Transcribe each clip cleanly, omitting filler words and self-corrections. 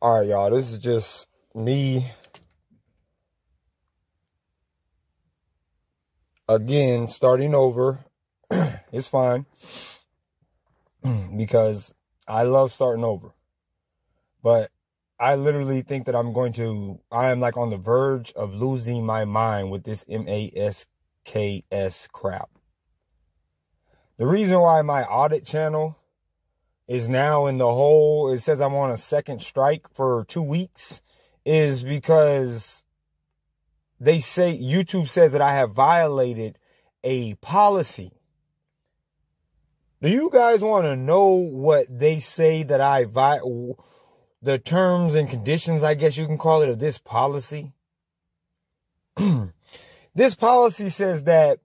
All right, y'all. This is just me again starting over. It's fine because I love starting over. But I literally think that I am like on the verge of losing my mind with this masks crap. The reason why my audit channel is now in the hole, it says I'm on a second strike for 2 weeks, is because they say, YouTube says that I have violated a policy. Do you guys want to know what they say that I the terms and conditions, I guess you can call it, of this policy? This policy says that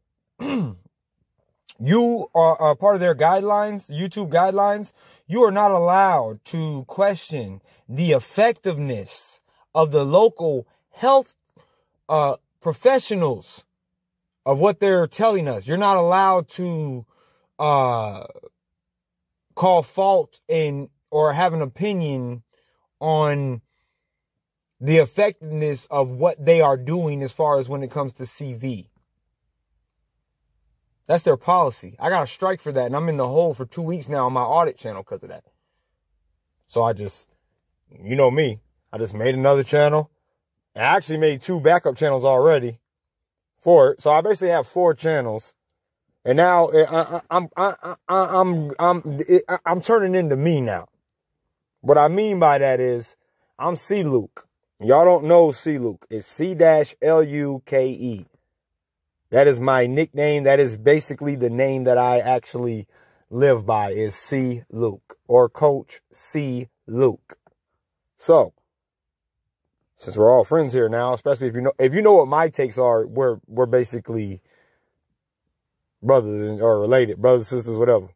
you are part of their guidelines, YouTube guidelines. You are not allowed to question the effectiveness of the local health professionals of what they're telling us. You're not allowed to call fault or have an opinion on the effectiveness of what they are doing as far as when it comes to CV. That's their policy. I got a strike for that, and I'm in the hole for 2 weeks now on my audit channel because of that. So I just, you know me, I just made another channel. I actually made 2 backup channels already for it. So I basically have 4 channels. And now I'm turning into me now. What I mean by that is I'm C Luke. Y'all don't know C Luke. It's C-Luke. That is my nickname. That is basically the name that I actually live by, is C Luke, or Coach C Luke. So, since we're all friends here now, especially if you know what my takes are, we're basically brothers or related, brothers, sisters, whatever.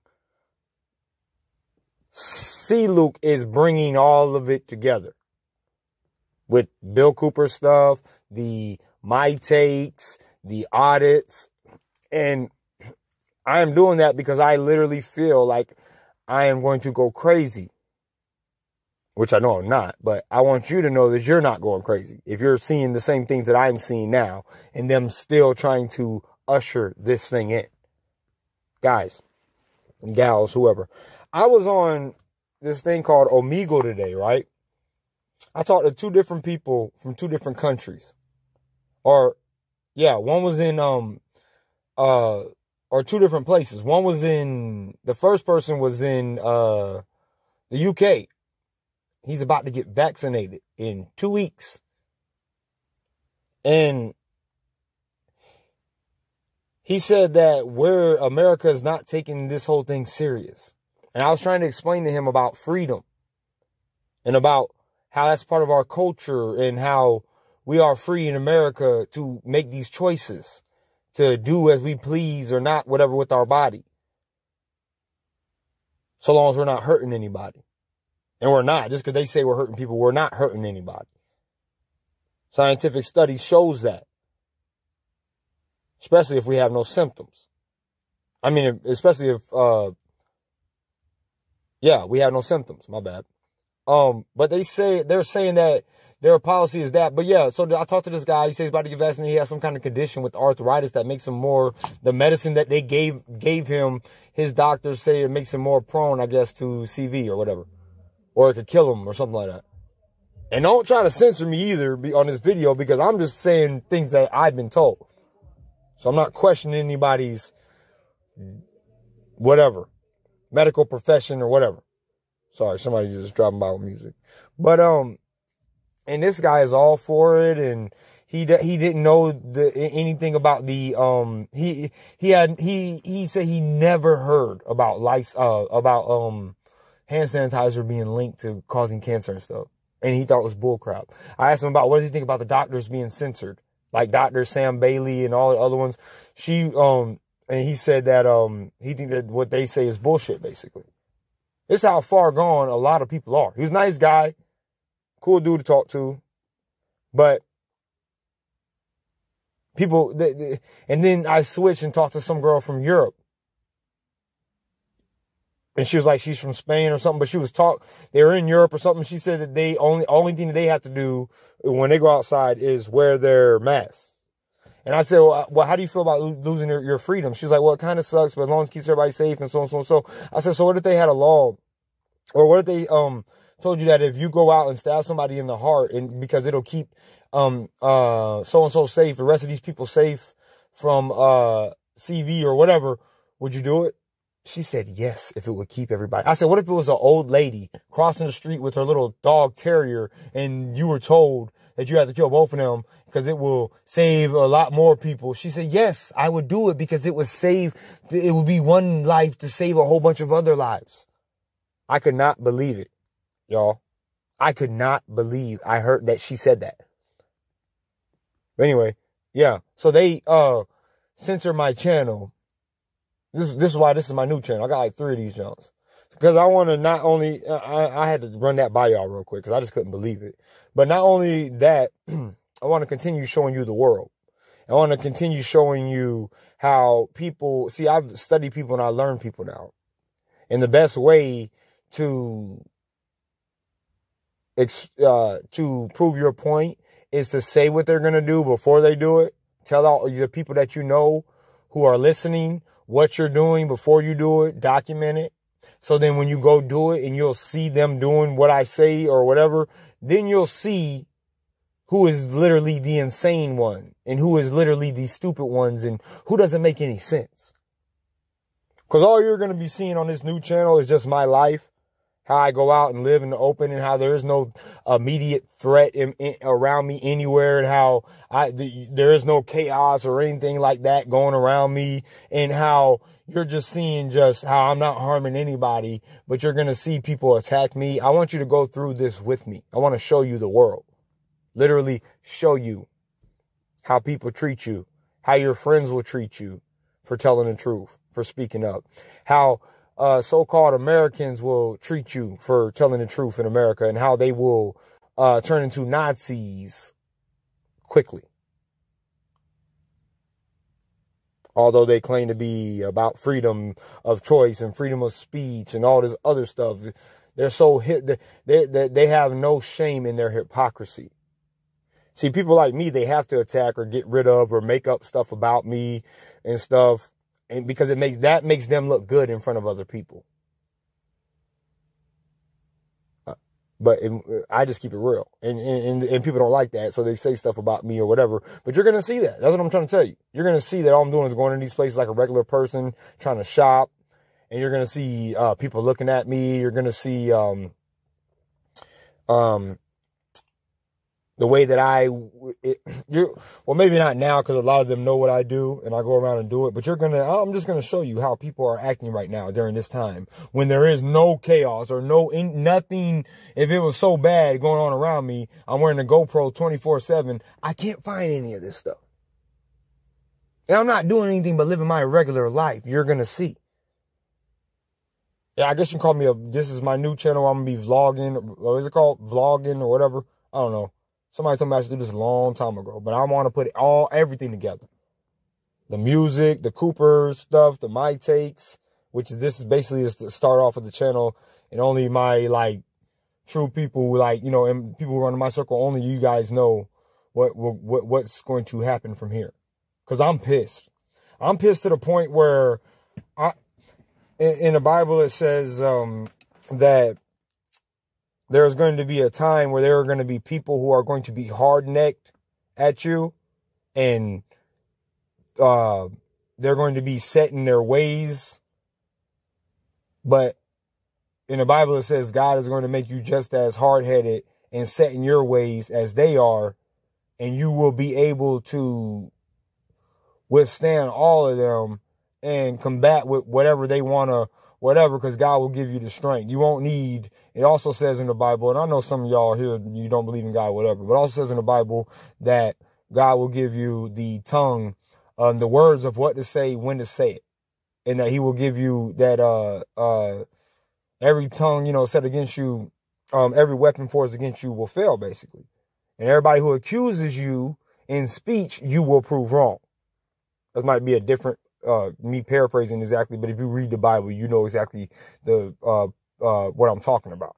C Luke is bringing all of it together with Bill Cooper stuff, my takes, the audits, and I am doing that because I literally feel like I am going to go crazy, which I know I'm not, but I want you to know that you're not going crazy if you're seeing the same things that I'm seeing now and them still trying to usher this thing in. Guys and gals, whoever. I was on this thing called Omegle today, right? I talked to 2 different people from 2 different countries. One was in, or 2 different places. The first person was in, the UK. He's about to get vaccinated in 2 weeks. And he said that America is not taking this whole thing serious. And I was trying to explain to him about freedom and about how that's part of our culture and how we are free in America to make these choices, to do as we please or not, whatever, with our body. So long as we're not hurting anybody. And we're not. Just because they say we're hurting people, we're not hurting anybody. Scientific study shows that. Especially if we have no symptoms. I mean, especially if, we have no symptoms. My bad. But they're saying that their policy is that. But yeah, so I talked to this guy. He says he's about to get vaccinated. He has some kind of condition with arthritis that makes him more, the medicine that they gave him, his doctors say it makes him more prone, I guess, to CV or whatever. Or it could kill him or something like that. And don't try to censor me either on this video, because I'm just saying things that I've been told. So I'm not questioning anybody's whatever, medical profession or whatever. Sorry, somebody just dropping by with music. But, and this guy is all for it, and he didn't know anything about the, he said he never heard about hand sanitizer being linked to causing cancer and stuff. And he thought it was bullcrap. I asked him about, what does he think about the doctors being censored? Like Dr. Sam Bailey and all the other ones. And he said that, he think that what they say is bullshit, basically. This is how far gone a lot of people are. He's a nice guy, cool dude to talk to, but people, and then I switched and talked to some girl from Europe. And she was like, she's from Spain or something, but she was they were in Europe or something. She said that they only thing that they have to do when they go outside is wear their masks. And I said, well, how do you feel about losing your freedom? She's like, well, it kind of sucks, but as long as it keeps everybody safe and so on, so on. So I said, so what if they had a law, or what if they, told you that if you go out and stab somebody in the heart, and because it'll keep, so-and-so safe, the rest of these people safe from, CV or whatever, would you do it? She said yes, if it would keep everybody. I said, what if it was an old lady crossing the street with her little dog terrier and you were told that you had to kill both of them because it will save a lot more people? She said, yes, I would do it because it would be one life to save a whole bunch of other lives. I could not believe it, y'all. I could not believe I heard that she said that. But anyway, yeah. So they censor my channel. This is why this is my new channel. I got like 3 of these Jones. Because I want to not only, I had to run that by y'all real quick because I just couldn't believe it. But not only that, I want to continue showing you the world. I want to continue showing you how people, see, I've studied people and I learn people now. And the best way to prove your point is to say what they're going to do before they do it. Tell all the people that you know who are listening what you're doing before you do it. Document it. So then when you go do it and you'll see them doing what I say or whatever, then you'll see who is literally the insane one and who is literally the stupid ones and who doesn't make any sense. Because all you're going to be seeing on this new channel is just my life, how I go out and live in the open and how there is no immediate threat around me anywhere, and how there is no chaos or anything like that going around me, and how you're just seeing just how I'm not harming anybody, but you're going to see people attack me. I want you to go through this with me. I want to show you the world. Literally show you how people treat you, how your friends will treat you for telling the truth, for speaking up, how so-called Americans will treat you for telling the truth in America, and how they will turn into Nazis quickly. Although they claim to be about freedom of choice and freedom of speech and all this other stuff, they're so they have no shame in their hypocrisy. See, people like me, they have to attack or get rid of or make up stuff about me and stuff. And because that makes them look good in front of other people. But I just keep it real. And people don't like that. So they say stuff about me or whatever. But you're going to see that. That's what I'm trying to tell you. You're going to see that all I'm doing is going to these places like a regular person trying to shop. And you're going to see people looking at me. You're going to see the way that well, maybe not now because a lot of them know what I do and I go around and do it. But I'm just going to show you how people are acting right now during this time when there is no chaos or nothing. If it was so bad going on around me, I'm wearing a GoPro 24/7. I can't find any of this stuff. And I'm not doing anything but living my regular life. You're going to see. Yeah, I guess you can call me this is my new channel. I'm going to be vlogging. What is it called? Vlogging or whatever. I don't know. Somebody told me I should do this a long time ago, but I want to put everything together. The music, the Cooper stuff, the my takes, this is basically is to start off of the channel, and only my true people and people who run in my circle, only you guys know what's going to happen from here. Cause I'm pissed. I'm pissed to the point where in the Bible, it says, that there's going to be a time where there are going to be people who are going to be hard-necked at you, and they're going to be set in their ways. But in the Bible, it says God is going to make you just as hard-headed and set in your ways as they are, and you will be able to withstand all of them and combat with whatever they want to, whatever, because God will give you the strength. You won't need, it also says in the Bible, and I know some of y'all here, you don't believe in God, whatever, but it also says in the Bible that God will give you the tongue, the words of what to say, when to say it. And that he will give you that, every tongue, set against you, every weapon forged against you will fail, basically. And everybody who accuses you in speech, you will prove wrong. That might be a different me paraphrasing exactly, but if you read the Bible, you know exactly what I'm talking about.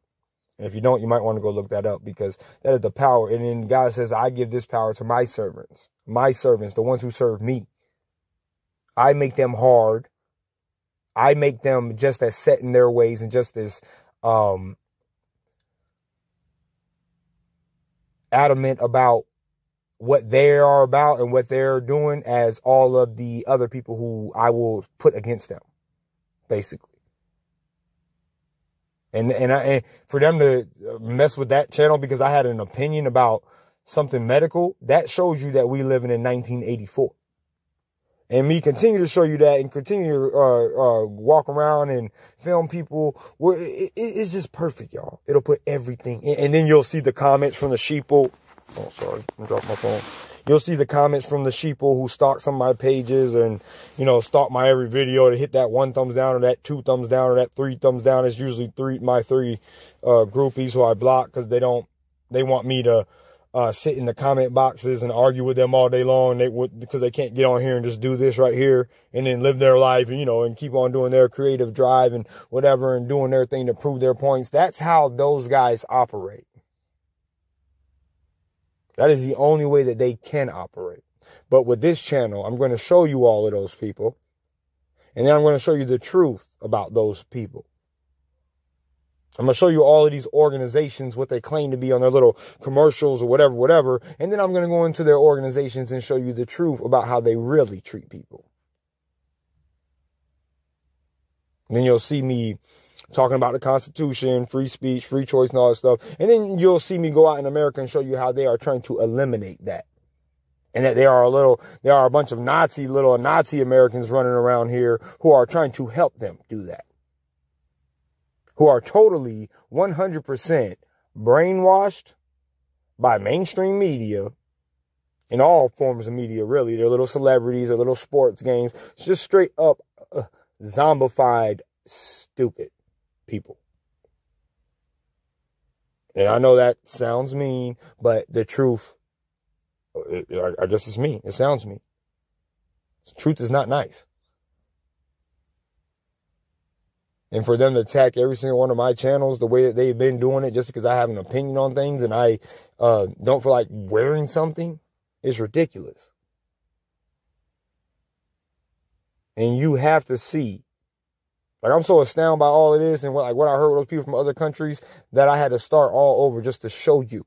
And if you don't, you might want to go look that up, because that is the power. And then God says, I give this power to my servants, the ones who serve me. I make them hard. I make them just as set in their ways and just as adamant about what they are about and what they're doing as all of the other people who I will put against them, basically. And for them to mess with that channel because I had an opinion about something medical, that shows you that we living in 1984. And me continue to show you that and continue to walk around and film people, it's just perfect, y'all. It'll put everything in. And then you'll see the comments from the sheeple. Oh, sorry, I dropped my phone. You'll see the comments from the sheeple who stalk some of my pages and, you know, stalk my every video to hit that 1 thumbs down or that 2 thumbs down or that 3 thumbs down. It's usually my three groupies who I block because they want me to sit in the comment boxes and argue with them all day long. Because they can't get on here and just do this right here and then live their life and, you know, and keep on doing their creative drive and whatever and doing their thing to prove their points. That's how those guys operate. That is the only way that they can operate. But with this channel, I'm going to show you all of those people. And then I'm going to show you the truth about those people. I'm going to show you all of these organizations, what they claim to be on their little commercials or whatever. And then I'm going to go into their organizations and show you the truth about how they really treat people. And then you'll see me talking about the Constitution, free speech, free choice, and all that stuff. And then you'll see me go out in America and show you how they are trying to eliminate that. And that there are a bunch of Nazi Americans running around here who are trying to help them do that. Who are totally 100% brainwashed by mainstream media in all forms of media, really. They're little celebrities, they're little sports games. It's just straight up zombified, stupid people. And I know that sounds mean, but the truth, I guess it's mean. It sounds mean. The truth is not nice. And for them to attack every single one of my channels the way that they've been doing it just because I have an opinion on things and I don't feel like wearing something is ridiculous. And you have to see. Like, I'm so astounded by all of this and what I heard with those people from other countries that I had to start all over just to show you.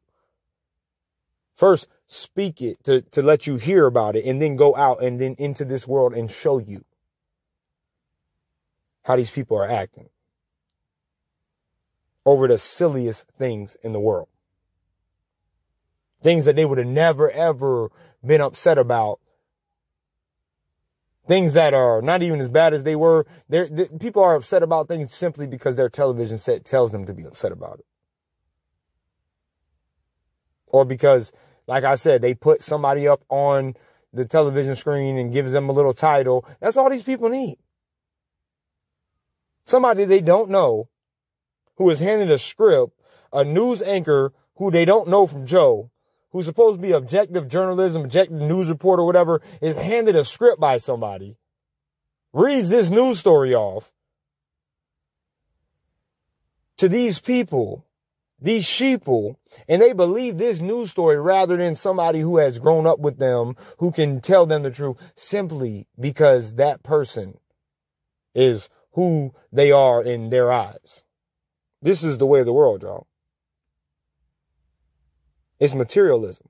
First, speak it to let you hear about it and then go out and then into this world and show you how these people are acting over the silliest things in the world. Things that they would have never, ever been upset about. Things that are not even as bad as they were. People are upset about things simply because their television set tells them to be upset about it. Or because, like I said, they put somebody up on the television screen and gives them a little title. That's all these people need. Somebody they don't know who is handed a script, a news anchor who they don't know from Joe, who's supposed to be objective journalism, objective news reporter, whatever, is handed a script by somebody, reads this news story off to these people, these sheeple, and they believe this news story rather than somebody who has grown up with them, who can tell them the truth simply because that person is who they are in their eyes. This is the way of the world, y'all. It's materialism.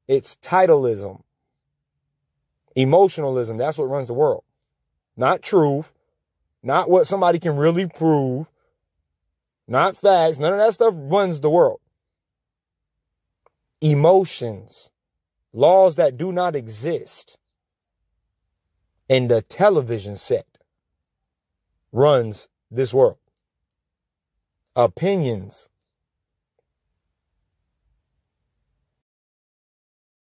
It's titleism. Emotionalism. That's what runs the world. Not truth. Not what somebody can really prove. Not facts. None of that stuff runs the world. Emotions. Laws that do not exist. And the television set runs this world. Opinions